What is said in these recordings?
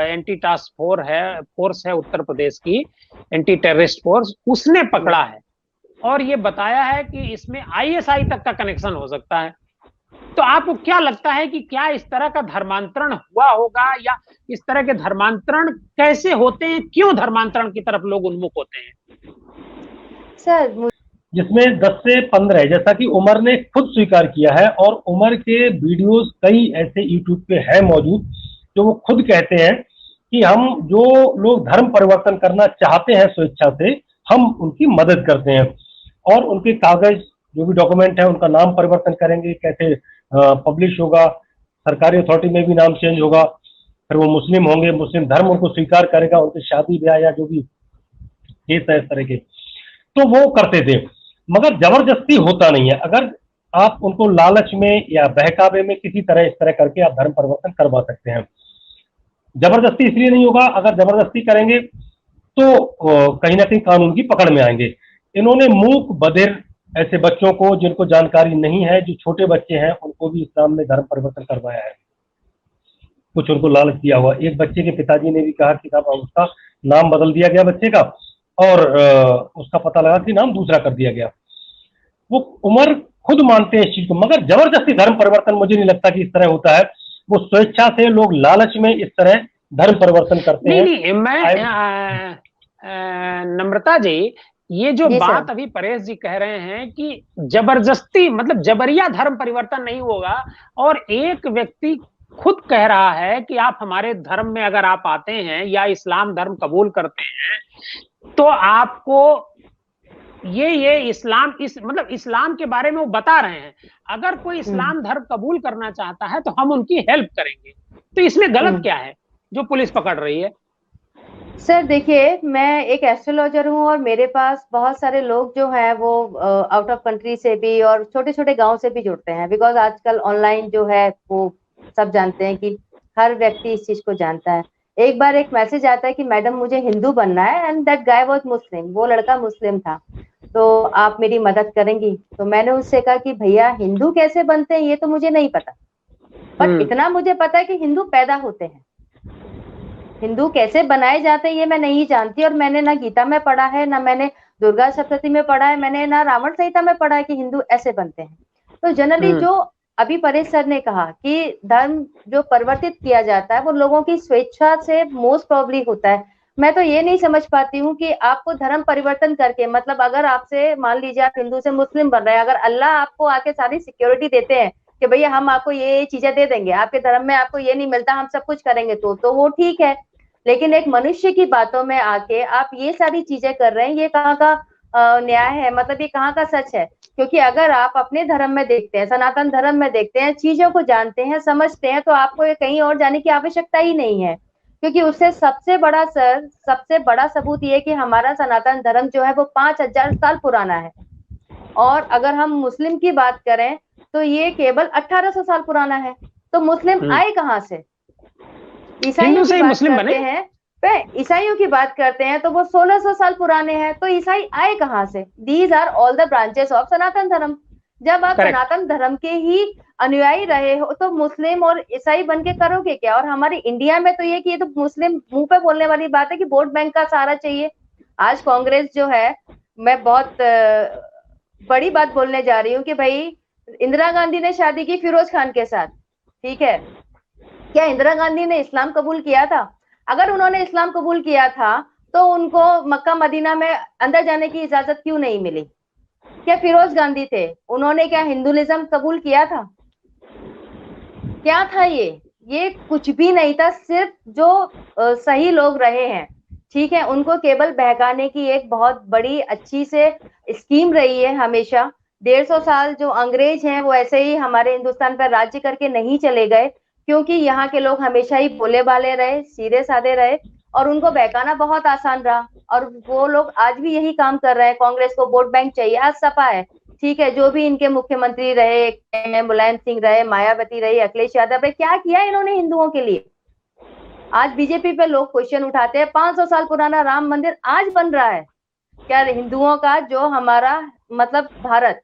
Anti task force है उत्तर प्रदेश की, anti terrorist force, उसने पकड़ा है और ये बताया है कि इसमें आईएसआई तक का कनेक्शन हो सकता है। तो आपको क्या लगता है कि क्या इस तरह का धर्मांतरण हुआ होगा, या इस तरह के धर्मांतरण कैसे होते हैं, क्यों धर्मांतरण की तरफ लोग उन्मुख होते हैं? सर, जिसमें 10 से 15, जैसा कि उमर ने खुद स्वीकार किया है, और उमर के वीडियोस कई ऐसे यूट्यूब पे है मौजूद, जो वो खुद कहते हैं कि हम जो लोग धर्म परिवर्तन करना चाहते हैं स्वेच्छा से, हम उनकी मदद करते हैं, और उनके कागज जो भी डॉक्यूमेंट है उनका नाम परिवर्तन करेंगे, कैसे पब्लिश होगा, सरकारी अथॉरिटी में भी नाम चेंज होगा, फिर वो मुस्लिम होंगे, मुस्लिम धर्म उनको स्वीकार करेगा, उनके शादी ब्याह या जो भी केस है इस तरह के, तो वो करते थे। मगर जबरदस्ती होता नहीं है। अगर आप उनको लालच में या बहकावे में किसी तरह इस तरह करके आप धर्म परिवर्तन करवा सकते हैं। जबरदस्ती इसलिए नहीं होगा, अगर जबरदस्ती करेंगे तो कहीं ना कहीं कानून की पकड़ में आएंगे। इन्होंने मूक बधिर ऐसे बच्चों को, जिनको जानकारी नहीं है, जो छोटे बच्चे हैं, उनको भी इस्लाम में धर्म परिवर्तन करवाया है, कुछ उनको लालच दिया हुआ। एक बच्चे के पिताजी ने भी कहा कि साहब उसका नाम बदल दिया गया बच्चे का, और उसका पता लगा कि नाम दूसरा कर दिया गया। वो उमर खुद मानते हैं इस चीज को, मगर जबरदस्ती धर्म परिवर्तन मुझे नहीं लगता कि इस तरह होता है। वो स्वेच्छा से लोग लालच में इस तरह धर्म परिवर्तन करते हैं। नहीं, मैं नम्रता जी, ये जो बात अभी परेश जी कह रहे हैं कि जबरदस्ती, मतलब जबरिया धर्म परिवर्तन नहीं होगा, और एक व्यक्ति खुद कह रहा है कि आप हमारे धर्म में अगर आप आते हैं या इस्लाम धर्म कबूल करते हैं तो आपको ये इस्लाम, मतलब इस्लाम के बारे में वो बता रहे हैं, अगर कोई इस्लाम धर्म कबूल करना चाहता है तो हम उनकी हेल्प करेंगे। तो इसमें गलत क्या है जो पुलिस पकड़ रही है? सर देखिए, मैं एक एस्ट्रोलॉजर हूँ और मेरे पास बहुत सारे लोग जो हैं वो आउट ऑफ कंट्री से भी और छोटे छोटे गांव से भी जुड़ते हैं, बिकॉज आजकल ऑनलाइन जो है वो सब जानते हैं कि हर व्यक्ति इस चीज को जानता है। एक बार एक मैसेज आता है कि मैडम मुझे हिंदू बनना है, एंड दैट गाय वाज मुस्लिम, वो लड़का मुस्लिम था, तो आप मेरी मदद करेंगी? तो मैंने उससे कहा कि भैया हिंदू कैसे बनते हैं ये तो मुझे नहीं पता, पर इतना मुझे पता है कि हिंदू पैदा होते हैं, हिंदू कैसे बनाए जाते हैं ये मैं नहीं जानती, और मैंने ना गीता में पढ़ा है, ना मैंने दुर्गा सप्तशती में पढ़ा है, मैंने ना रावण संहिता में पढ़ा है कि हिंदू ऐसे बनते हैं। तो जनरली जो अभी परेश सर ने कहा कि धर्म जो परिवर्तित किया जाता है वो लोगों की स्वेच्छा से मोस्ट प्रोबेबली होता है। मैं तो ये नहीं समझ पाती हूँ कि आपको धर्म परिवर्तन करके, मतलब अगर आपसे मान लीजिए आप हिंदू से मुस्लिम बन रहे हैं, अगर अल्लाह आपको आके सारी सिक्योरिटी देते हैं कि भैया हम आपको ये चीजें दे देंगे, आपके धर्म में आपको ये नहीं मिलता, हम सब कुछ करेंगे, तो वो ठीक है। लेकिन एक मनुष्य की बातों में आके आप ये सारी चीजें कर रहे हैं, ये कहाँ का न्याय है? मतलब ये कहाँ का सच है? क्योंकि अगर आप अपने धर्म में देखते हैं, सनातन धर्म में देखते हैं, चीजों को जानते हैं, समझते हैं, तो आपको ये कहीं और जाने की आवश्यकता ही नहीं है। क्योंकि उससे सबसे बड़ा सबूत ये कि हमारा सनातन धर्म जो है वो 5000 साल पुराना है, और अगर हम मुस्लिम की बात करें तो ये केवल 1800 साल पुराना है। तो मुस्लिम आए कहाँ से? ईसाइयों की बात करते हैं, ईसाइयों की बात करते हैं तो वो 1600 साल पुराने हैं, तो ईसाई आए कहाँ से? These are all the branches of Sanatan Dharma. जब आप सनातन धर्म के ही अनुयायी रहे हो तो मुस्लिम और ईसाई बन के करोगे क्या? और हमारे इंडिया में तो ये कि ये तो मुस्लिम मुंह पे बोलने वाली बात है कि वोट बैंक का सहारा चाहिए। आज कांग्रेस जो है, मैं बहुत बड़ी बात बोलने जा रही हूँ कि भाई इंदिरा गांधी ने शादी की फिरोज खान के साथ, ठीक है, क्या इंदिरा गांधी ने इस्लाम कबूल किया था? अगर उन्होंने इस्लाम कबूल किया था तो उनको मक्का मदीना में अंदर जाने की इजाजत क्यों नहीं मिली? क्या फिरोज गांधी थे, उन्होंने क्या हिंदुइज्म कबूल किया था? क्या था ये कुछ भी नहीं था। सिर्फ जो सही लोग रहे हैं, ठीक है, उनको केवल बहकाने की एक बहुत बड़ी अच्छी से स्कीम रही है हमेशा। 150 साल जो अंग्रेज हैं वो ऐसे ही हमारे हिंदुस्तान पर राज्य करके नहीं चले गए, क्योंकि यहाँ के लोग हमेशा ही भोले भाले रहे, सीधे साधे रहे, और उनको बहकाना बहुत आसान रहा, और वो लोग आज भी यही काम कर रहे हैं। कांग्रेस को वोट बैंक चाहिए, आज सपा है, ठीक है, जो भी इनके मुख्यमंत्री रहे, मुलायम सिंह रहे, मायावती रही, अखिलेश यादव रहे, क्या किया इन्होंने हिंदुओं के लिए? आज बीजेपी पे लोग क्वेश्चन उठाते हैं, 500 साल पुराना राम मंदिर आज बन रहा है, क्या हिंदुओं का जो हमारा मतलब भारत,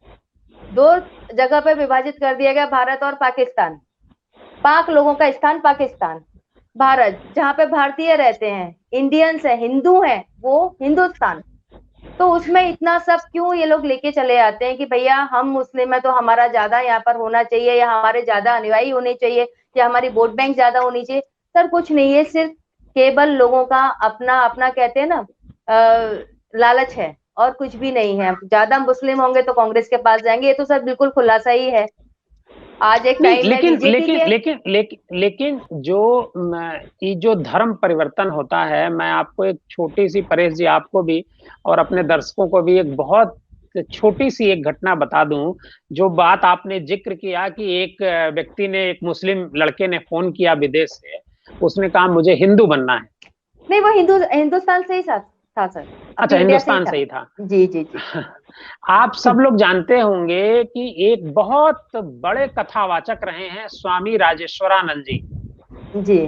दो जगह पे विभाजित कर दिया गया, भारत और पाकिस्तान। पाक लोगों का स्थान पाकिस्तान, भारत जहाँ पे भारतीय रहते हैं, इंडियंस है, हिंदू हैं, वो हिंदुस्तान। तो उसमें इतना सब क्यों ये लोग लेके चले आते हैं कि भैया हम मुस्लिम है तो हमारा ज्यादा यहाँ पर होना चाहिए, या हमारे ज्यादा अनुयायी होने चाहिए, या हमारी वोट बैंक ज्यादा होनी चाहिए। सर कुछ नहीं है, सिर्फ केवल लोगों का अपना अपना कहते हैं ना लालच है, और कुछ भी नहीं है। ज्यादा मुस्लिम होंगे तो कांग्रेस के पास जाएंगे, ये तो सर बिल्कुल खुलासा ही है। आज एक नहीं, टाइम में लेकिन बीजेपी लेकिन के। लेकिन लेकिन लेकिन ये जो धर्म परिवर्तन होता है, मैं आपको एक छोटी सी, परेश जी आपको भी और अपने दर्शकों को भी एक बहुत छोटी सी एक घटना बता दूं। जो बात आपने जिक्र किया कि एक व्यक्ति ने, एक मुस्लिम लड़के ने फोन किया विदेश से, उसने कहा मुझे हिंदू बनना है। नहीं, वो हिंदुस्तान से ही था सर, अच्छा, अपने इंडिया से ही हिंदुस्तान था। से ही था। जी जी जी। आप सब लोग जानते होंगे कि एक बहुत बड़े कथावाचक रहे हैं स्वामी राजेश्वरानंद जी। जी।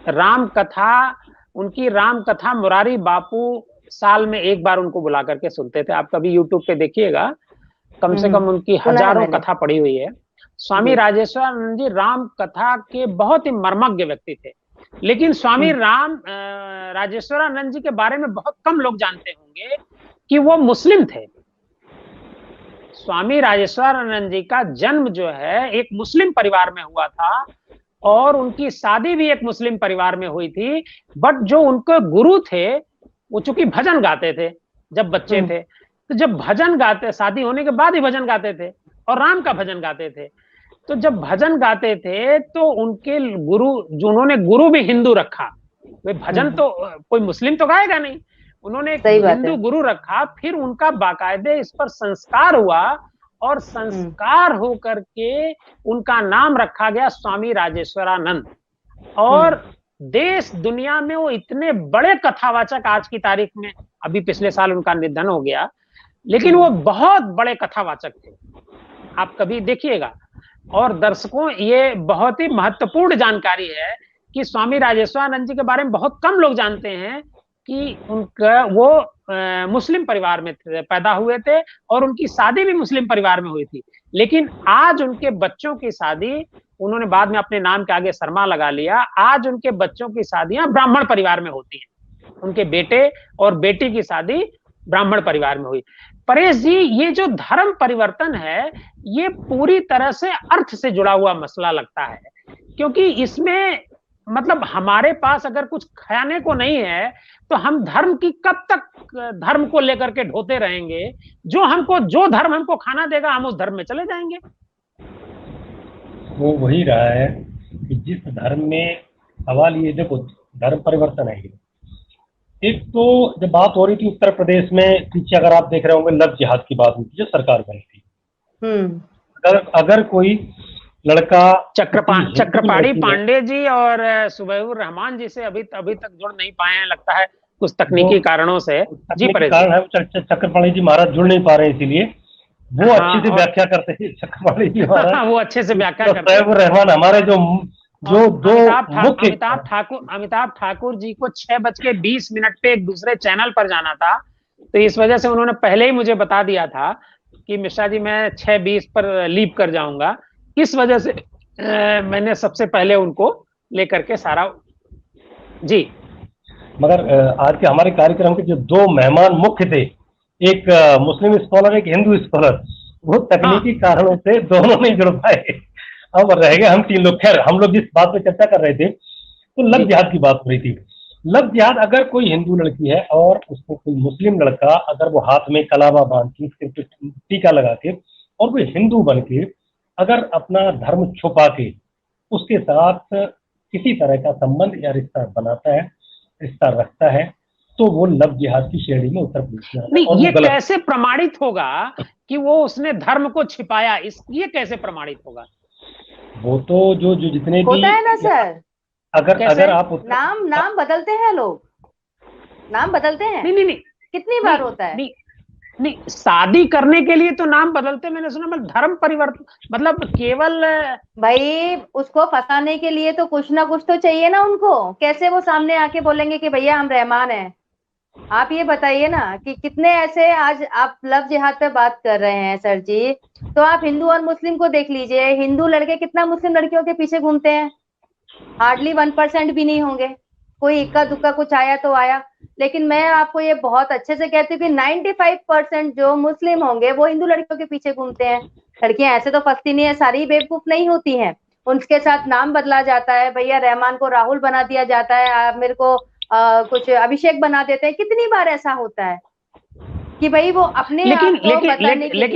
राम कथा, उनकी राम कथा मुरारी बापू साल में एक बार उनको बुला करके सुनते थे। आप कभी यूट्यूब पे देखिएगा, कम से कम उनकी सुना है हजारों मैंने। कथा पड़ी हुई है। स्वामी जी। राजेश्वरानंद जी राम कथा के बहुत ही मर्मज्ञ व्यक्ति थे। लेकिन स्वामी राजेश्वरानंद जी के बारे में बहुत कम लोग जानते होंगे कि वो मुस्लिम थे। स्वामी राजेश्वरानंद जी का जन्म जो है एक मुस्लिम परिवार में हुआ था, और उनकी शादी भी एक मुस्लिम परिवार में हुई थी। बट जो उनके गुरु थे, वो चूंकि भजन गाते थे जब बच्चे थे, तो जब भजन गाते, शादी होने के बाद ही भजन गाते थे और राम का भजन गाते थे। तो जब भजन गाते थे तो उनके गुरु, जो उन्होंने गुरु भी हिंदू रखा, वे भजन तो कोई मुस्लिम तो गाएगा नहीं, उन्होंने एक सही बात हिंदू है। गुरु रखा। फिर उनका बाकायदे इस पर संस्कार हुआ, और संस्कार होकर के उनका नाम रखा गया स्वामी राजेश्वरानंद। और देश दुनिया में वो इतने बड़े कथावाचक, आज की तारीख में, अभी पिछले साल उनका निधन हो गया, लेकिन वो बहुत बड़े कथावाचक थे। आप कभी देखिएगा। और दर्शकों, ये बहुत ही महत्वपूर्ण जानकारी है कि स्वामी राजेश्वरानंद जी के बारे में बहुत कम लोग जानते हैं कि उनका वो मुस्लिम परिवार में पैदा हुए थे, और उनकी शादी भी मुस्लिम परिवार में हुई थी। लेकिन आज उनके बच्चों की शादी, उन्होंने बाद में अपने नाम के आगे शर्मा लगा लिया, आज उनके बच्चों की शादियां ब्राह्मण परिवार में होती हैं। उनके बेटे और बेटी की शादी ब्राह्मण परिवार में हुई। परेश जी, ये जो धर्म परिवर्तन है, ये पूरी तरह से अर्थ से जुड़ा हुआ मसला लगता है, क्योंकि इसमें मतलब हमारे पास अगर कुछ खाने को नहीं है तो हम धर्म की कब तक धर्म को लेकर के ढोते रहेंगे। जो धर्म हमको खाना देगा, हम उस धर्म में चले जाएंगे। वो वही रहा है कि जिस धर्म में, सवाल ये देखो, धर्म परिवर्तन है ये। एक तो जब बात हो रही थी उत्तर प्रदेश में, पीछे अगर आप देख रहे होंगे, लव जिहाद की बात हुई थी, जो सरकार बनी थी। अगर कोई लड़का, चक्रपाणी पांडे जी और सुबैहुर रहमान जी से अभी तक जुड़ नहीं पाए हैं, लगता है कुछ तकनीकी कारणों से। जी परेश, कारण है चक्रपाणी जी महाराज जुड़ नहीं पा रहे, इसीलिए वो अच्छे से व्याख्या करते हैं। चक्रपाणी जी महाराज वो अच्छे से व्याख्या करते हैं। सुबैहुर रहमान हमारे जो दो मुख्य, अमिताभ ठाकुर जी को 6:20 पे एक दूसरे चैनल पर जाना था, तो इस वजह से उन्होंने पहले ही मुझे बता दिया था कि मिश्रा जी मैं 6:20 पर लीव कर जाऊंगा। इस वजह से मैंने सबसे पहले उनको लेकर के सारा। जी, मगर आज के हमारे कार्यक्रम के जो दो मेहमान मुख्य थे, एक मुस्लिम स्कॉलर, एक हिंदू स्कॉलर, वो तकनीकी कारणों से दोनों नहीं जुड़ पाए। अब रह गए हम 3 लोग। खैर, हम लोग जिस बात पे चर्चा कर रहे थे, तो लव जिहाद की बात हो रही थी। लव जिहाद, अगर कोई हिंदू लड़की है और उसको कोई मुस्लिम लड़का, अगर वो हाथ में कलावा बांध के, टीका लगा के, और कोई हिंदू बन के अगर अपना धर्म छुपा के उसके साथ किसी तरह का संबंध या रिश्ता बनाता है, रिश्ता रखता है, तो वो लव जिहाद की श्रेणी में उत्तर प्रदेश में आता है। नहीं, ये कैसे प्रमाणित होगा कि वो उसने धर्म को छिपाया? ये कैसे प्रमाणित होगा? वो तो जो जितने भी होता है ना सर, अगर आप नाम बदलते हैं, लोग नाम बदलते हैं। नहीं, कितनी बार होता है? नहीं, शादी करने के लिए तो नाम बदलते मैंने सुना, मतलब धर्म परिवर्तन मतलब केवल, भाई उसको फंसाने के लिए तो कुछ ना कुछ तो चाहिए ना उनको। कैसे वो सामने आके बोलेंगे कि भैया हम रहमान हैं, आप ये बताइए ना कि कितने ऐसे, आज आप लव जिहाद पे बात कर रहे हैं सर जी, तो आप हिंदू और मुस्लिम को देख लीजिए, हिंदू लड़के कितना मुस्लिम लड़कियों के पीछे घूमते हैं, हार्डली 1% भी नहीं होंगे, कोई इक्का दुक्का कुछ आया तो आया। लेकिन मैं आपको ये बहुत अच्छे से कहती हूँ कि 95% जो मुस्लिम होंगे वो हिंदू लड़कियों के पीछे घूमते हैं। लड़कियां ऐसे तो फंसती नहीं है, सारी बेवकूफ नहीं होती हैं, उनके साथ नाम बदला जाता है, भैया रहमान को राहुल बना दिया जाता है, आप मेरे को कुछ अभिषेक बना देते हैं, कितनी बार ऐसा होता है कि भाई वो अपने लेकिन आप को बताने के लिए।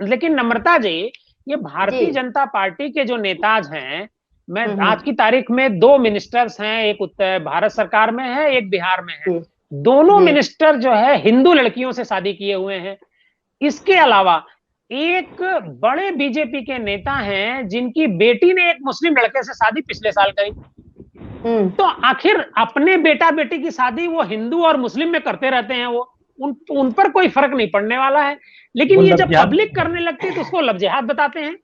लेकिन नम्रता जी, ये जी। भारतीय जनता पार्टी के जो नेताज हैं, मैं हम्म। आज की तारीख में 2 मिनिस्टर्स हैं, एक उत्तर भारत सरकार में है, एक बिहार में है। जी। दोनों जी। मिनिस्टर जो है हिंदू लड़कियों से शादी किए हुए हैं। इसके अलावा एक बड़े बीजेपी के नेता हैं जिनकी बेटी ने एक मुस्लिम लड़के से शादी पिछले साल करी। तो आखिर अपने बेटा बेटी की शादी वो हिंदू और मुस्लिम में करते रहते हैं, वो उन पर कोई फर्क नहीं पड़ने वाला है। लेकिन वो ये लव जब जिहाद, पब्लिक करने लगती है तो उसको लव जिहाद बताते हैं।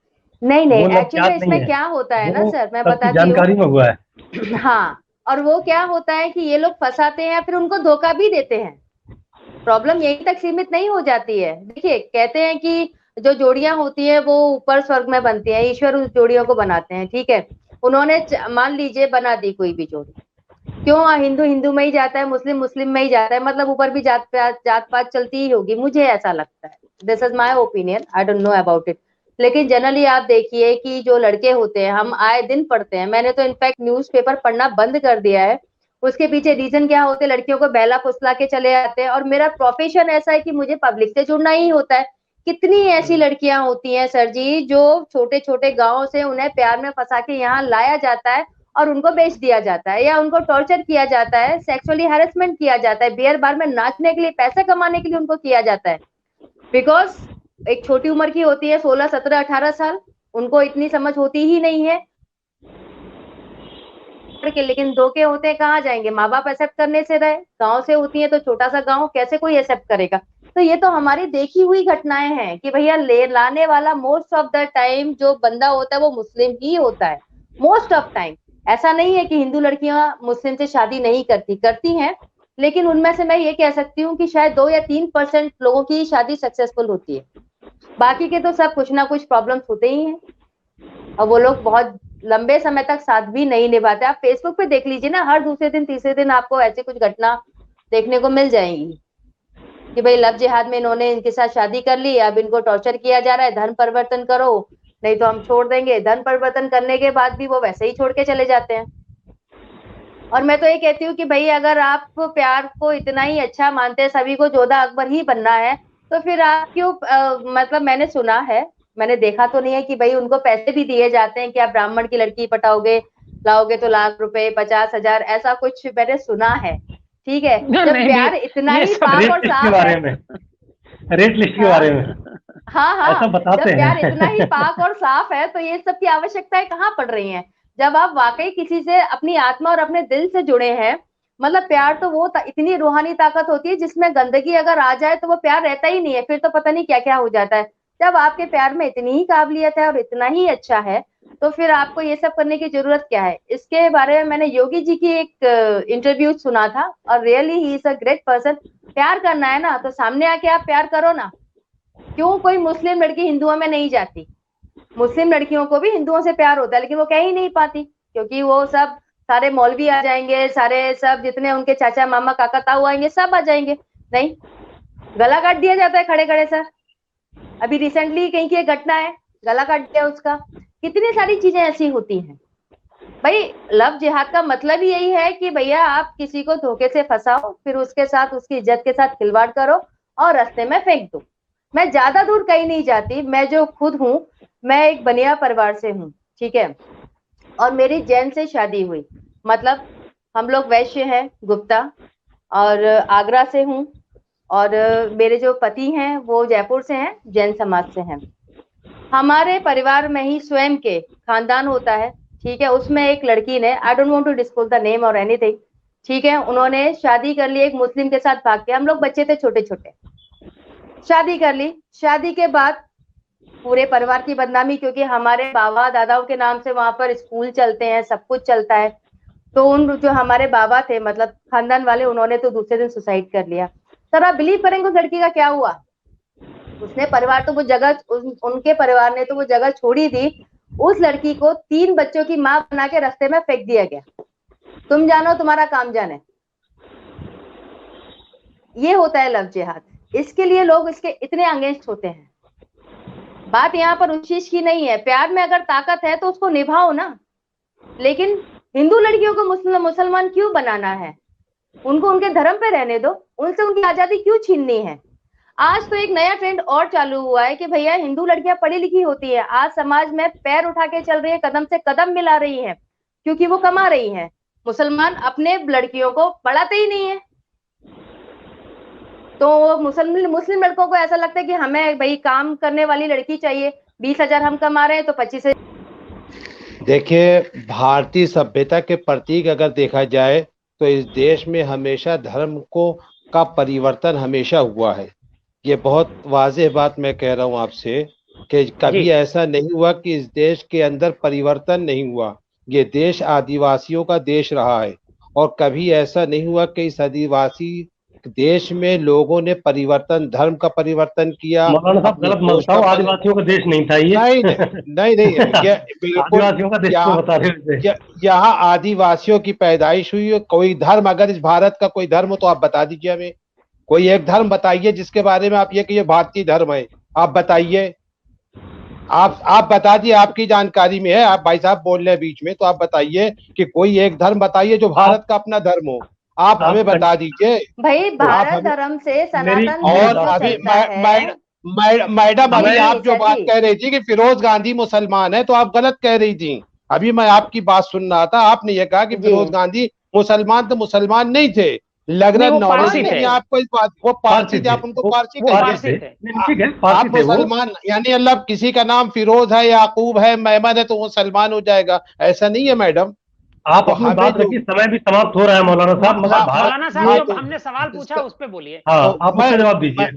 नहीं नहीं, वो लव एक्चुअल में जिहाद नहीं इसमें है, क्या होता है ना वो सर, मैं सबकी बताती हूँ। जानकारी में हुआ है। हाँ, और वो क्या होता है कि ये लोग फंसाते हैं, फिर उनको धोखा भी देते हैं। प्रॉब्लम यहीं तक सीमित नहीं हो जाती है। देखिए, कहते हैं कि जो जोड़ियां होती हैं वो ऊपर स्वर्ग में बनती हैं, ईश्वर उस जोड़ियों को बनाते हैं, ठीक है। उन्होंने मान लीजिए बना दी कोई भी जोड़ी, क्यों हिंदू हिंदू में ही जाता है, मुस्लिम मुस्लिम में ही जाता है, मतलब ऊपर भी जात पात चलती ही होगी, मुझे ऐसा लगता है। This is my opinion, I don't know about it. लेकिन जनरली आप देखिए कि जो लड़के होते हैं, हम आए दिन पढ़ते हैं, मैंने तो इनफैक्ट न्यूज़पेपर पढ़ना बंद कर दिया है। उसके पीछे रीजन क्या होते हैं, लड़कियों को बहला फुसला के चले आते हैं, और मेरा प्रोफेशन ऐसा है कि मुझे पब्लिक से जुड़ना ही होता है। कितनी ऐसी लड़कियां होती हैं सर जी, जो छोटे छोटे गांव से उन्हें प्यार में फंसा के यहाँ लाया जाता है और उनको बेच दिया जाता है, या उनको टॉर्चर किया जाता है, सेक्सुअली हैरेसमेंट किया जाता है, बियर बार में नाचने के लिए, पैसे कमाने के लिए उनको किया जाता है। बिकॉज एक छोटी उम्र की होती है, 16 17 18 साल, उनको इतनी समझ होती ही नहीं है के, लेकिन धोखे होते हैं, कहाँ जाएंगे, माँ बाप एक्सेप्ट करने से रहे, गांव से होती है तो छोटा सा गांव, कैसे कोई एक्सेप्ट करेगा। तो ये तो हमारी देखी हुई घटनाएं हैं कि भैया ले लाने वाला मोस्ट ऑफ द टाइम जो बंदा होता है वो मुस्लिम ही होता है, मोस्ट ऑफ टाइम। ऐसा नहीं है कि हिंदू लड़कियां मुस्लिम से शादी नहीं करती, करती हैं, लेकिन उनमें से मैं ये कह सकती हूँ कि शायद 2 या 3% लोगों की शादी सक्सेसफुल होती है, बाकी के तो सब कुछ ना कुछ प्रॉब्लम्स होते ही हैं, और वो लोग बहुत लंबे समय तक साथ भी नहीं निभाते। आप फेसबुक पे देख लीजिए ना, हर दूसरे दिन तीसरे दिन आपको ऐसी कुछ घटना देखने को मिल जाएंगी कि भाई लव जिहाद में इन्होंने इनके साथ शादी कर ली, अब इनको टॉर्चर किया जा रहा है, धर्म परिवर्तन करो नहीं तो हम छोड़ देंगे। धर्म परिवर्तन करने के बाद भी वो वैसे ही छोड़ के चले जाते हैं। और मैं तो ये कहती हूँ कि भाई अगर आप प्यार को इतना ही अच्छा मानते हैं, सभी को जोधा अकबर ही बनना है, तो फिर आप क्यों मतलब मैंने सुना है, मैंने देखा तो नहीं है कि भाई उनको पैसे भी दिए जाते हैं कि आप ब्राह्मण की लड़की पटाओगे, लाओगे तो लाख रुपए 50,000, ऐसा कुछ मैंने सुना है। ठीक है, जब नहीं नहीं, प्यार इतना ये ही सब पाक रेट और लिस्ट के साफ बारे है। में, रेट लिस्ट के हाँ बारे में हाँ ऐसा हाँ, बताते जब प्यार इतना ही हैं। पाक और साफ है तो ये सब की आवश्यकताएं कहाँ पड़ रही हैं। जब आप वाकई किसी से अपनी आत्मा और अपने दिल से जुड़े हैं, मतलब प्यार तो वो इतनी रूहानी ताकत होती है जिसमें गंदगी अगर आ जाए तो वो प्यार रहता ही नहीं है, फिर तो पता नहीं क्या क्या हो जाता है। जब आपके प्यार में इतनी ही काबिलियत है और इतना ही अच्छा है, तो फिर आपको ये सब करने की जरूरत क्या है। इसके बारे में मैंने योगी जी की एक इंटरव्यू सुना था, और really he is a great person. प्यार करना है ना तो सामने आके आप प्यार करो ना, क्यों कोई मुस्लिम लड़की हिंदुओं में नहीं जाती। मुस्लिम लड़कियों को भी हिंदुओं से प्यार होता है, लेकिन वो कह ही नहीं पाती, क्योंकि वो सब सारे मौलवी आ जाएंगे, सारे सब जितने उनके चाचा मामा काका ताऊ आएंगे सब आ जाएंगे, नहीं, गला काट दिया जाता है खड़े खड़े सर। अभी रिसेंटली कहीं की एक घटना है, गला काट दिया उसका। कितनी सारी चीजें ऐसी होती हैं। भाई लव जिहाद का मतलब ही यही है कि भैया आप किसी को धोखे से फंसाओ, फिर उसके साथ उसकी इज्जत के साथ खिलवाड़ करो और रास्ते में फेंक दो। मैं ज्यादा दूर कहीं नहीं जाती, मैं जो खुद हूँ, मैं एक बनिया परिवार से हूँ, ठीक है, और मेरी जैन से शादी हुई, मतलब हम लोग वैश्य हैं, गुप्ता, और आगरा से हूँ, और मेरे जो पति हैं वो जयपुर से हैं, जैन समाज से हैं। हमारे परिवार में ही स्वयं के खानदान होता है, ठीक है, उसमें एक लड़की ने, I don't want to disclose the name और एनीथिंग, ठीक है, उन्होंने शादी कर ली एक मुस्लिम के साथ भाग के, हम लोग बच्चे थे छोटे छोटे, शादी कर ली। शादी के बाद पूरे परिवार की बदनामी, क्योंकि हमारे बाबा दादाओं के नाम से वहां पर स्कूल चलते हैं, सब कुछ चलता है। तो उन जो हमारे बाबा थे, मतलब खानदान वाले, उन्होंने तो दूसरे दिन सुसाइड कर लिया। सर आप बिलीव करेंगे उस लड़की का क्या हुआ? उसने परिवार तो वो जगह उनके परिवार ने तो वो जगह छोड़ी थी, उस लड़की को 3 बच्चों की मां बना के रास्ते में फेंक दिया गया। तुम जानो तुम्हारा काम जाने। ये होता है लव जिहाद। इसके लिए लोग इसके इतने अगेंस्ट होते हैं। बात यहाँ पर उस चीज की नहीं है, प्यार में अगर ताकत है तो उसको निभाओ ना। लेकिन हिंदू लड़कियों को मुसलमान क्यों बनाना है? उनको उनके धर्म पे रहने दो, उनसे उनकी आजादी क्यों छीननी है? आज तो एक नया ट्रेंड और चालू हुआ है कि भैया हिंदू लड़कियां पढ़ी लिखी होती है, आज समाज में पैर उठा के चल रही है, कदम से कदम मिला रही है, क्योंकि वो कमा रही है। मुसलमान अपने लड़कियों को पढ़ाते ही नहीं है, तो मुस्लिम लड़कों को ऐसा लगता है कि हमें भाई काम करने वाली लड़की चाहिए, 20,000 हम कमा रहे हैं तो 25,000। देखिए, भारतीय सभ्यता के प्रतीक अगर देखा जाए तो इस देश में हमेशा धर्म को का परिवर्तन हमेशा हुआ है। ये बहुत वाज़ेह बात मैं कह रहा हूँ आपसे कि कभी ऐसा नहीं हुआ कि इस देश के अंदर परिवर्तन नहीं हुआ। ये देश आदिवासियों का देश रहा है और कभी ऐसा नहीं हुआ कि इस आदिवासी देश में लोगों ने परिवर्तन, धर्म का परिवर्तन किया। मौलाना साहब गलत मत बताओ, आदिवासियों का देश नहीं था ये। नहीं, ये बिल्कुल आदिवासियों का देश को बता रहे थे। यहाँ आदिवासियों की पैदाइश हुई है। कोई धर्म, अगर इस भारत का कोई धर्म हो तो आप बता दीजिए हमें। कोई एक धर्म बताइए जिसके बारे में आप ये कि ये भारतीय धर्म है, आप बताइए। आप बता दिए, आपकी जानकारी में है, आप भाई साहब बोल रहे हैं बीच में, तो आप बताइए कि कोई एक धर्म बताइए जो भारत का अपना धर्म हो। आप हमें बता दीजिए भाई। भारत धर्म से सनातन और अभी मैडम अभी आप जो बात कह रही थी कि फिरोज गांधी मुसलमान है, तो आप गलत कह रही थी। अभी मैं आपकी बात सुन रहा था, आपने ये कहा कि फिरोज गांधी मुसलमान, तो मुसलमान नहीं थे। लग रहा नॉलेज नहीं आपको इस बात। वो पारसी थे, आप उनको पारसी थे। आप मुसलमान, यानी अल्लाह किसी का नाम फिरोज है, याकूब है, मेमन है तो वो मुसलमान हो जाएगा, ऐसा नहीं है मैडम। आप अपनी बात रखिए, समय भी समाप्त हो रहा है मौलाना साहब। मौलाना साहब जो हमने सवाल पूछा उस पे बोलिए। हाँ, आप मुझे जवाब दीजिए।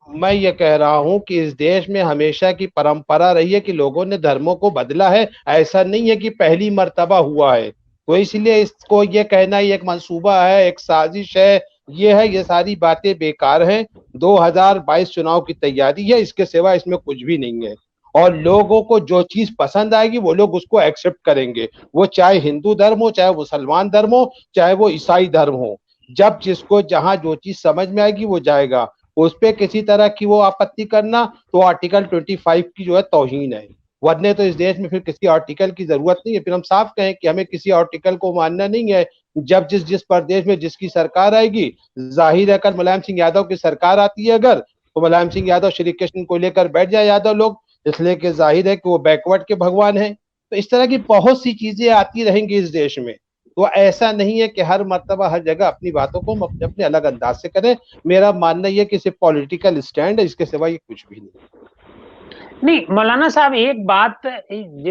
मैं ये कह रहा हूँ कि इस देश में हमेशा की परंपरा रही है कि लोगों ने धर्मों को बदला है, ऐसा नहीं है कि पहली मर्तबा हुआ है। तो इसलिए इसको ये कहना ये एक मंसूबा है, एक साजिश है, ये सारी बातें बेकार हैं। 2022 चुनाव की तैयारी है, इसके सिवा इसमें कुछ भी नहीं है। और लोगों को जो चीज पसंद आएगी वो लोग उसको एक्सेप्ट करेंगे, वो चाहे हिंदू धर्म हो, चाहे मुसलमान धर्म हो, चाहे वो ईसाई धर्म हो। जब जिसको जहां जो चीज समझ में आएगी वो जाएगा। उस पे किसी तरह की वो आपत्ति करना तो आर्टिकल 25 की जो है तौहीन है। वरने तो इस देश में फिर किसी आर्टिकल की जरूरत नहीं है। फिर हम साफ कहें कि हमें किसी आर्टिकल को मानना नहीं है। जब जिस प्रदेश में जिसकी सरकार आएगी, जाहिर है कल मुलायम सिंह यादव की सरकार आती है अगर, तो मुलायम सिंह यादव श्री कृष्ण को लेकर बैठ जाए यादव लोग, इसलिए कि जाहिर है कि वो बैकवर्ड के भगवान हैं। तो इस तरह की बहुत सी चीजें आती रहेंगी इस देश में। तो ऐसा नहीं है कि हर मर्तबा हर जगह अपनी बातों को हम अपने अपने अलग अंदाज से करें। मेरा मानना यह कि सिर्फ पॉलिटिकल स्टैंड है, इसके सिवा ये कुछ भी नहीं। मौलाना साहब एक बात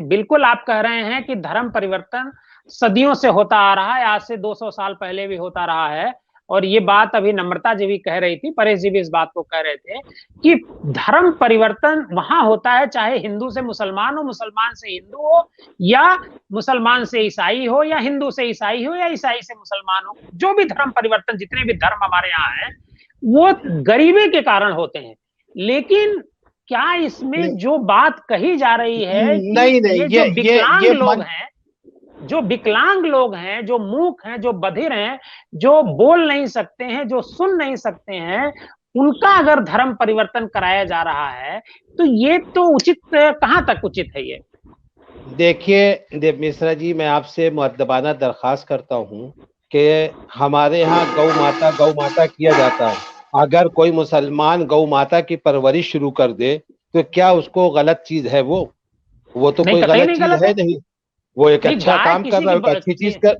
बिल्कुल आप कह रहे हैं कि धर्म परिवर्तन सदियों से होता आ रहा है, आज से 200 साल पहले भी होता रहा है। और ये बात अभी नम्रता जी भी कह रही थी, परेश जी भी इस बात को कह रहे थे कि धर्म परिवर्तन वहां होता है चाहे हिंदू से मुसलमान हो, मुसलमान से हिंदू हो, या मुसलमान से ईसाई हो, या हिंदू से ईसाई हो, या ईसाई से मुसलमान हो। जो भी धर्म परिवर्तन, जितने भी धर्म हमारे यहाँ हैं, वो गरीबी के कारण होते हैं। लेकिन क्या इसमें जो बात कही जा रही है नहीं, जो विकलांग लोग हैं, जो मूक हैं, जो बधिर हैं, जो बोल नहीं सकते हैं, जो सुन नहीं सकते हैं, उनका अगर धर्म परिवर्तन कराया जा रहा है तो ये तो उचित, कहां तक उचित है ये? देखिए देव मिश्रा जी, मैं आपसे मुअद्दबाना दरखास्त करता हूं कि हमारे यहाँ गौ माता किया जाता है। अगर कोई मुसलमान गौ माता की परवरिश शुरू कर दे तो क्या उसको गलत चीज है? वो तो कोई गलत चीज है नहीं। वो एक अच्छा काम कर रहा है, अच्छी चीज कर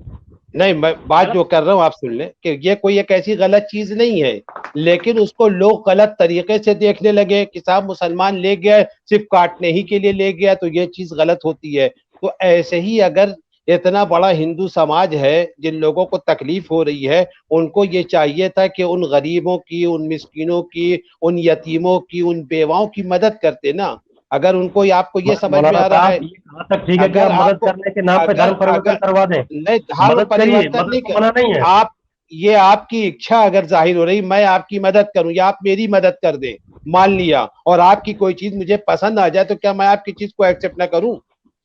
नहीं। मैं बात जो कर रहा हूँ आप सुन लें कि ये कोई एक ऐसी गलत चीज नहीं है, लेकिन उसको लोग गलत तरीके से देखने लगे कि साहब मुसलमान ले गया सिर्फ काटने ही के लिए ले गया, तो ये चीज गलत होती है। तो ऐसे ही अगर इतना बड़ा हिंदू समाज है, जिन लोगों को तकलीफ हो रही है, उनको ये चाहिए था कि उन गरीबों की, उन मिस्कीनों की, उन यतीमों की, उन बेवाओं की मदद करते ना। अगर उनको आपको ये समझ में मौलाना आ रहा साहब, है, ये कहाँ तक ठीक है कि अगर आप मदद आपको करने के नाम पे धर्म परिवर्तन करवा दें? नहीं, धर्म मदद करिए, परिवर्तन नहीं मदद को मना नहीं है। आप, ये आपकी इच्छा अगर जाहिर हो रही, मैं आपकी मदद करूं या आप मेरी मदद कर दें, मान लिया, और आपकी कोई चीज मुझे पसंद आ जाए, तो क्या मैं आपकी चीज को एक्सेप्ट ना करूं?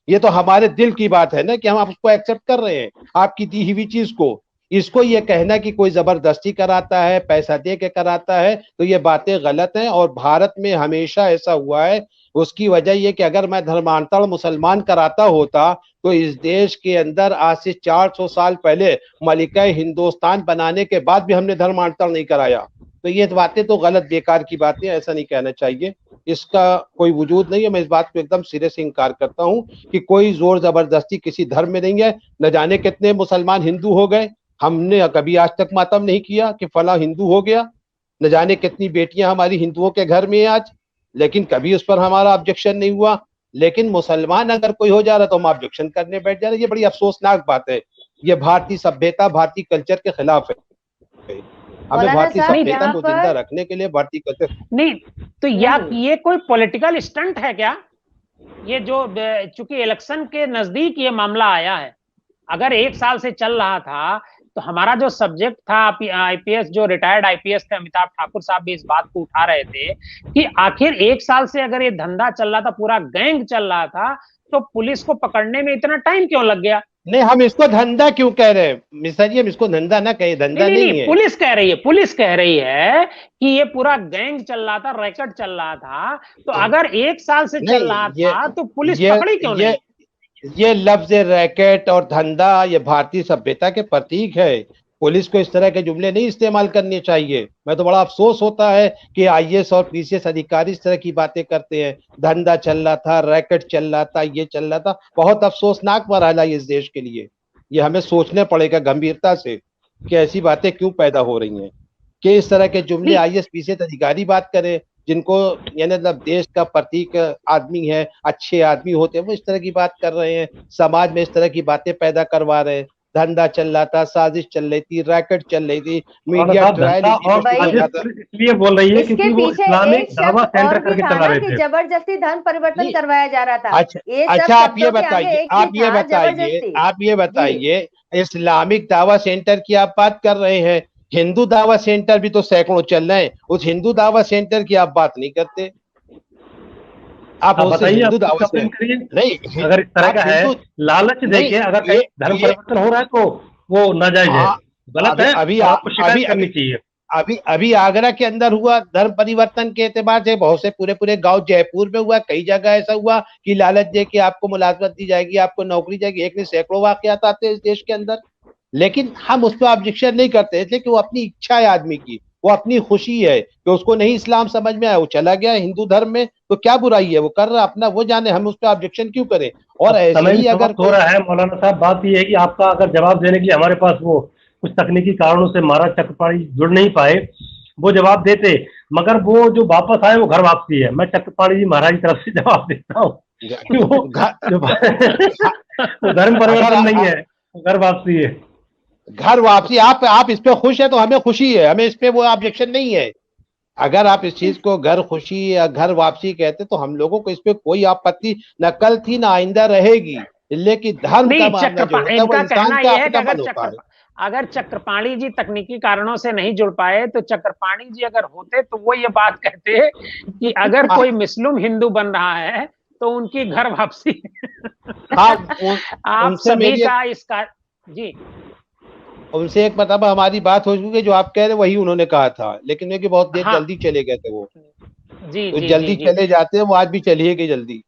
ये तो हमारे दिल की बात है ना कि हम आप उसको एक्सेप्ट कर रहे हैं, आपकी दी हुई चीज को। इसको ये कहना कि कोई जबरदस्ती कराता है, पैसा दे के कराता है, तो ये बातें गलत हैं। और भारत में हमेशा ऐसा हुआ है, उसकी वजह ये कि अगर मैं धर्मांतरण मुसलमान कराता होता तो इस देश के अंदर आज से 400 साल पहले मलिका हिंदुस्तान बनाने के बाद भी हमने धर्मांतरण नहीं कराया। तो ये बातें तो गलत, बेकार की बातें, ऐसा नहीं कहना चाहिए, इसका कोई वजूद नहीं है। मैं इस बात को एकदम सिरे से इंकार करता हूं कि कोई जोर जबरदस्ती किसी धर्म में नहीं है। न जाने कितने मुसलमान हिंदू हो गए, हमने कभी आज तक मातम नहीं किया कि फला हिंदू हो गया। न जाने कितनी बेटियां हमारी हिंदुओं के घर में है आज, लेकिन कभी उस पर हमारा ऑब्जेक्शन नहीं हुआ। लेकिन मुसलमान अगर कोई हो जा रहा तो हम ऑब्जेक्शन करने बैठ जा रहे, ये बड़ी अफसोसनाक बात है। ये भारतीय सभ्यता, भारतीय कल्चर के खिलाफ है। हमें मौलाना भारतीय साहब सभ्यता यहाँ को जिंदा पर रखने के लिए भारतीय कल्चर नहीं, तो या नहीं, ये कोई पॉलिटिकल स्टंट है क्या? ये जो चूंकि इलेक्शन के नजदीक ये मामला आया है, अगर 1 साल से चल रहा था तो हमारा जो सब्जेक्ट था, आईपीएस, जो रिटायर्ड आईपीएस थे अमिताभ ठाकुर साहब भी इस बात को उठा रहे थे कि आखिर 1 साल से अगर ये धंधा चल रहा था, पूरा गैंग चल रहा था, तो पुलिस को पकड़ने में इतना टाइम क्यों लग गया? नहीं, हम इसको धंधा क्यों कह रहे हैं मिश्रा जी? हम इसको धंधा ना कहें, नहीं धंधा नहीं नहीं नहीं, है। पुलिस कह रही है कि ये पूरा गैंग चल रहा था, रैकेट चल रहा था, तो अगर 1 साल से चल नहीं, रहा था तो पुलिस ये पकड़ी क्यों ये नहीं? ये लफ्ज रैकेट और धंधा ये भारतीय सभ्यता के प्रतीक है। पुलिस को इस तरह के जुमले नहीं इस्तेमाल करने चाहिए। मैं तो बड़ा अफसोस होता है कि आईएएस और पीसीएस अधिकारी इस तरह की बातें करते हैं। धंधा चल रहा था, रैकेट चल रहा था, ये चल रहा था। बहुत अफसोसनाक मरहला है इस देश के लिए। ये हमें सोचना पड़ेगा गंभीरता से कि ऐसी बातें क्यों पैदा हो रही हैं, कि इस तरह के जुमले नहीं, आईएएस पीसीएस अधिकारी बात करें, जिनको यानी मतलब देश का प्रतीक आदमी है, अच्छे आदमी होते हैं, वो इस तरह की बात कर रहे हैं, समाज में इस तरह की बातें पैदा करवा रहे हैं। धंधा चल रहा था, साजिश चल रही थी, रैकेट चल रही थी, मौलाना मीडिया साहब, ट्रायल धंधा इसी और पे शुरू साजिश था था। पुलिस इसलिए बोल रही है इसके क्योंकि वो पीछे इस्लामिक एक दावा शब्द सेंटर और भी करके था चला ना रहे कि थे। जबरदस्ती धर्म परिवर्तन नहीं, करवाया जा रहा था। अच्छा ये सब अच्छा, आप ये शब्दों के आगे बताइए, एक ही था, जबरदस्ती। आप ये जी, बताइए, इस्लामिक दावा सेंटर की आप बात कर रहे हैं, हिंदू दावा सेंटर भी तो सैकड़ों चल रहे हैं, उस हिंदू दावा सेंटर की आप बात नहीं करते। आप आप उस बताइए, आप हिंदू खुद दावा से कंप्लेन करिए। नहीं, अगर इस तरह आप का है, हिंदू लालच नहीं, देके अगर कहीं ये धर्म ये परिवर्तन हो रहा है तो वो नाजायज है, हाँ, गलत अभी है, अभी और आपको अभी शिकायत करनी चाहिए। अभी अभी आगरा के अंदर हुआ धर्म परिवर्तन के एतबार से, बहुत से पूरे पूरे गांव, जयपुर में हुआ, कई जगह ऐसा हुआ कि लालच दे के आपको मुलाजमत दी जाएगी, आपको नौकरी जाएगी। एक नहीं सैकड़ों वाकयात आते हैं इस देश के अंदर, लेकिन हम उस पर ऑब्जेक्शन नहीं करते, इसलिए कि वो अपनी इच्छा है आदमी की, वो अपनी खुशी है कि उसको नहीं इस्लाम समझ में आया, वो चला गया हिंदू धर्म में, तो क्या बुराई है, वो कर रहा अपना, वो जाने, हम उस पर ऑब्जेक्शन क्यों करें? और अब ऐसे समय भी ही अगर समाप्त हो कोई रहा है मौलाना साहब। बात यह है कि आपका अगर जवाब देने के लिए हमारे पास वो कुछ तकनीकी कारणों से महाराज चक्रपाणी जुड़ नहीं पाए, वो जवाब देते, मगर वो जो वापस आए वो घर वापसी है। मैं चक्रपाणी जी महाराज की तरफ से जवाब देता हूँ कि वो वो धर्म अगर परिवर्तन नहीं है, वो घर वापसी है। घर वापसी, आप इस पे खुश है तो हमें खुशी है, हमें इस पे वो ऑब्जेक्शन नहीं है। अगर आप इस चीज को घर खुशी या घर वापसी कहते तो हम लोगों को इस पे कोई आपत्ति न कल थी ना आइंदा रहेगी। लेकिन धर्म का नहीं, मामला जो होता है वो इनका इंसान कहना का यह है कि अपना मन होता है। अगर चक्रपाणी जी तकनीकी कारणों से नहीं जुड़ पाए, तो चक्रपाणी जी अगर होते तो वो ये बात कहते कि अगर हाँ, कोई मुस्लिम हिंदू बन रहा है तो उनकी घर वापसी। हाँ, आप उनसे सभी मेरी का इसका जी उनसे एक मतलब हमारी बात हो चुकी है, जो आप कह रहे वही उन्होंने कहा था, लेकिन वे कि बहुत देर हाँ जल्दी चले गए थे वो, जी तो जी जी जल्दी जी चले जाते हैं, वो आज भी चलिए गए जल्दी।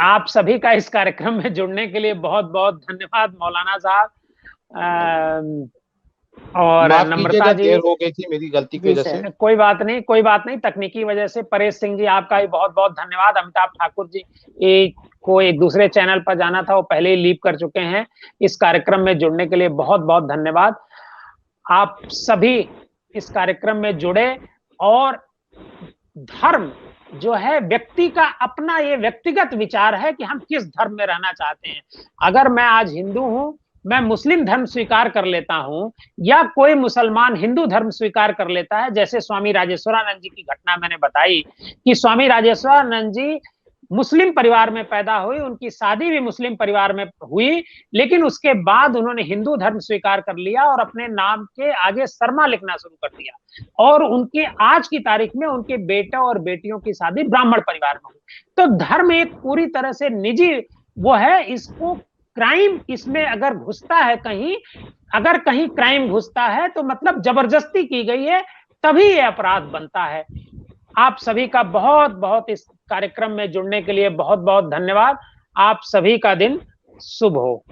आप सभी का इस कार्यक्रम में जुड़ने के लिए बहुत बहुत धन्यवाद मौलाना साहब। और माफ नम्रता कीजिएगा, जी, देर हो गई थी मेरी गलती की जी वजह सर। से। कोई बात नहीं, कोई बात नहीं, तकनीकी वजह से। परेश सिंह जी, आपका भी बहुत बहुत धन्यवाद। अमिताभ ठाकुर जी को एक दूसरे चैनल पर जाना था, वो पहले ही लीव कर चुके हैं। इस कार्यक्रम में जुड़ने के लिए बहुत बहुत धन्यवाद। आप सभी इस कार्यक्रम में जुड़े, और धर्म जो है व्यक्ति का अपना ये व्यक्तिगत विचार है कि हम किस धर्म में रहना चाहते हैं। अगर मैं आज हिंदू हूं मैं मुस्लिम धर्म स्वीकार कर लेता हूं या कोई मुसलमान हिंदू धर्म स्वीकार कर लेता है, जैसे स्वामी राजेश्वरानंद जी की घटना मैंने बताई कि स्वामी राजेश्वरानंद जी मुस्लिम परिवार में पैदा हुई, उनकी शादी भी मुस्लिम परिवार में हुई, लेकिन उसके बाद उन्होंने हिंदू धर्म स्वीकार कर लिया और अपने नाम के आगे शर्मा लिखना शुरू कर दिया, और उनके आज की तारीख में उनके बेटे और बेटियों की शादी ब्राह्मण परिवार में हुई। तो धर्म एक पूरी तरह से निजी वो है, इसको क्राइम इसमें अगर घुसता है कहीं, अगर कहीं क्राइम घुसता है तो मतलब जबरदस्ती की गई है, तभी ये अपराध बनता है। आप सभी का बहुत बहुत इस कार्यक्रम में जुड़ने के लिए बहुत बहुत धन्यवाद। आप सभी का दिन शुभ हो।